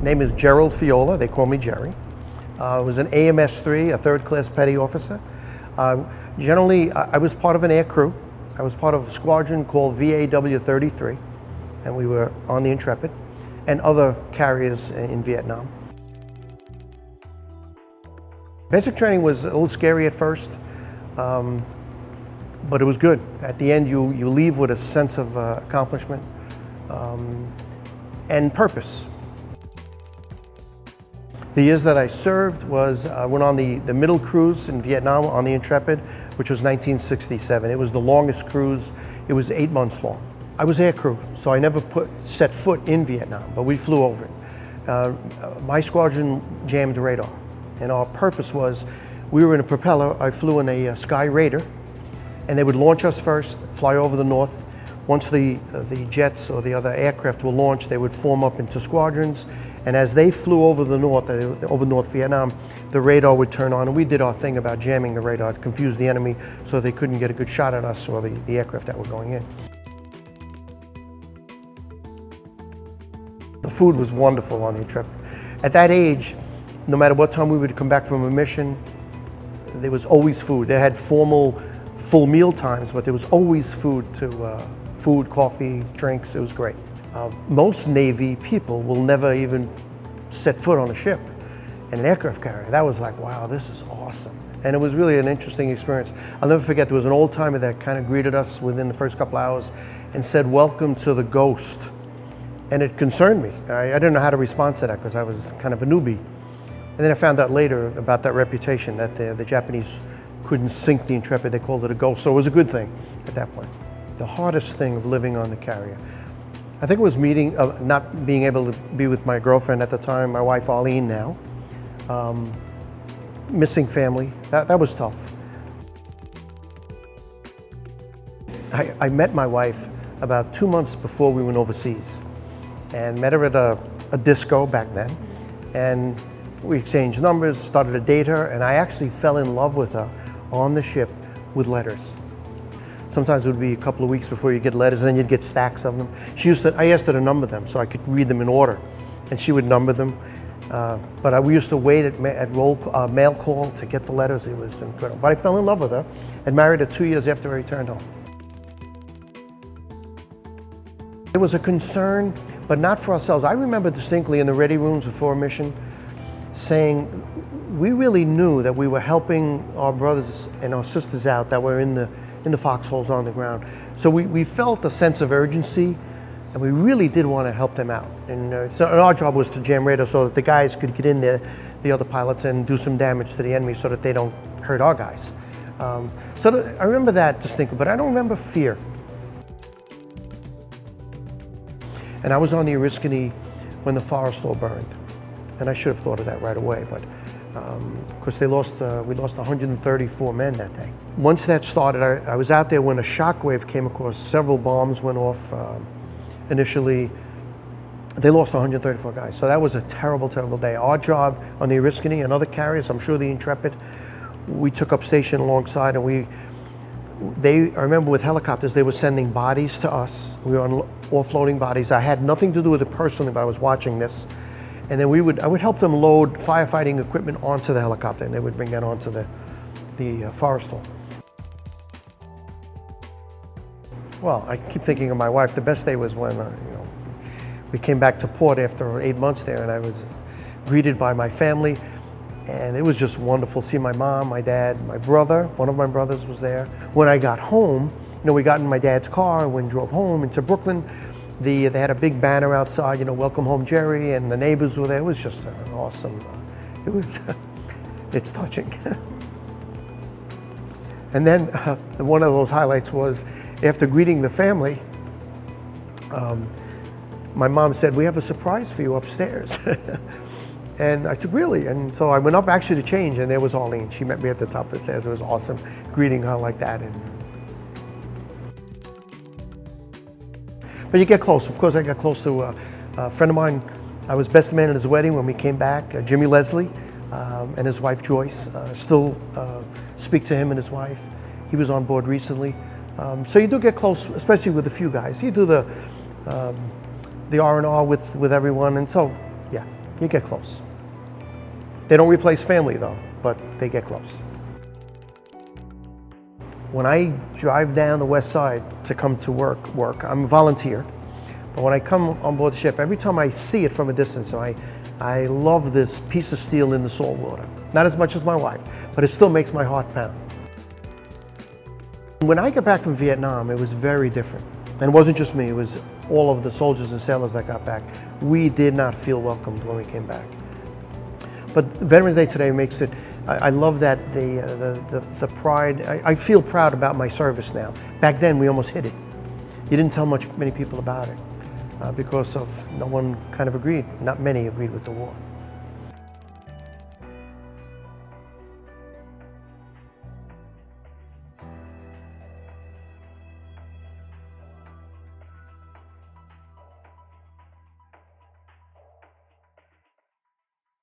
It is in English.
Name is Gerald Feola. They call me Jerry. I was an AMS-3, a third-class petty officer. Generally, I was part of an air crew. I was part of a squadron called VAW-33, and we were on the Intrepid, and other carriers in Vietnam. Basic training was a little scary at first, but it was good. At the end, you leave with a sense of accomplishment and purpose. The years that I served was, went on the middle cruise in Vietnam on the Intrepid, which was 1967. It was the longest cruise. It was 8 months long. I was air crew, so I never set foot in Vietnam, but we flew over it. My squadron jammed radar, and our purpose was, we were in a propeller. I flew in a Sky Raider, and they would launch us first, fly over the north. Once the jets or the other aircraft were launched, they would form up into squadrons. And as they flew over the north, over North Vietnam, the radar would turn on, and we did our thing about jamming the radar to confuse the enemy so they couldn't get a good shot at us or the aircraft that were going in. The food was wonderful on the Intrepid. At that age, no matter what time we would come back from a mission, there was always food. They had formal, full meal times, but there was always food food, coffee, drinks. It was great. Most Navy people will never even set foot on a ship in an aircraft carrier. That was like, wow, this is awesome. And it was really an interesting experience. I'll never forget, there was an old timer that kind of greeted us within the first couple hours and said, "Welcome to the Ghost." And it concerned me. I didn't know how to respond to that because I was kind of a newbie. And then I found out later about that reputation that the Japanese couldn't sink the Intrepid. They called it a ghost. So it was a good thing at that point. The hardest thing of living on the carrier, I think it was not being able to be with my girlfriend at the time, my wife Arlene now. Missing family, that was tough. I met my wife about 2 months before we went overseas, and met her at a disco back then. And we exchanged numbers, started to date her, and I actually fell in love with her on the ship with letters. Sometimes it would be a couple of weeks before you get letters, and then you'd get stacks of them. I asked her to number them so I could read them in order, and she would number them. But we used to wait at mail call to get the letters. It was incredible. But I fell in love with her and married her 2 years after I returned home. It was a concern, but not for ourselves. I remember distinctly in the ready rooms before a mission saying, we really knew that we were helping our brothers and our sisters out that were in the foxholes on the ground. So we felt a sense of urgency, and we really did want to help them out. And so our job was to jam radar so that the guys could get in there, the other pilots, and do some damage to the enemy so that they don't hurt our guys. I remember that distinctly, but I don't remember fear. And I was on the Oriskany when the Forrestal burned. And I should have thought of that right away, but of course we lost 134 men that day. Once that started, I was out there when a shockwave came across. Several bombs went off. Initially, they lost 134 guys. So that was a terrible, terrible day. Our job on the Oriskany and other carriers, I'm sure the Intrepid, we took up station alongside, and I remember with helicopters, they were sending bodies to us. We were on offloading bodies. I had nothing to do with it personally, but I was watching this. And then I would help them load firefighting equipment onto the helicopter, and they would bring that onto the Forrestal. Well, I keep thinking of my wife. The best day was when we came back to port after 8 months there, and I was greeted by my family, and it was just wonderful. See my mom, my dad, my brother. One of my brothers was there. When I got home, we got in my dad's car and we drove home into Brooklyn. They had a big banner outside, "Welcome home, Jerry," and the neighbors were there. It was just an awesome. It's touching. And then one of those highlights was after greeting the family, my mom said, "We have a surprise for you upstairs." And I said, "Really?" And so I went up actually to change, and there was Arlene. She met me at the top of the stairs. It was awesome greeting her like that. But you get close. Of course, I got close to a friend of mine. I was best man at his wedding when we came back, Jimmy Leslie, and his wife Joyce. Still speak to him and his wife. He was on board recently. So you do get close, especially with a few guys. You do the R&R with everyone, and so, yeah. you get close. They don't replace family though, but they get close. When I drive down the west side to come to work, I'm a volunteer, but when I come on board the ship, every time I see it from a distance, I love this piece of steel in the salt water. Not as much as my wife, but it still makes my heart pound. When I got back from Vietnam, it was very different. And it wasn't just me, it was all of the soldiers and sailors that got back. We did not feel welcomed when we came back. But Veterans Day today makes it, I love that the pride, I feel proud about my service now. Back then we almost hid it. You didn't tell many people about it because of no one kind of agreed, not many agreed with the war.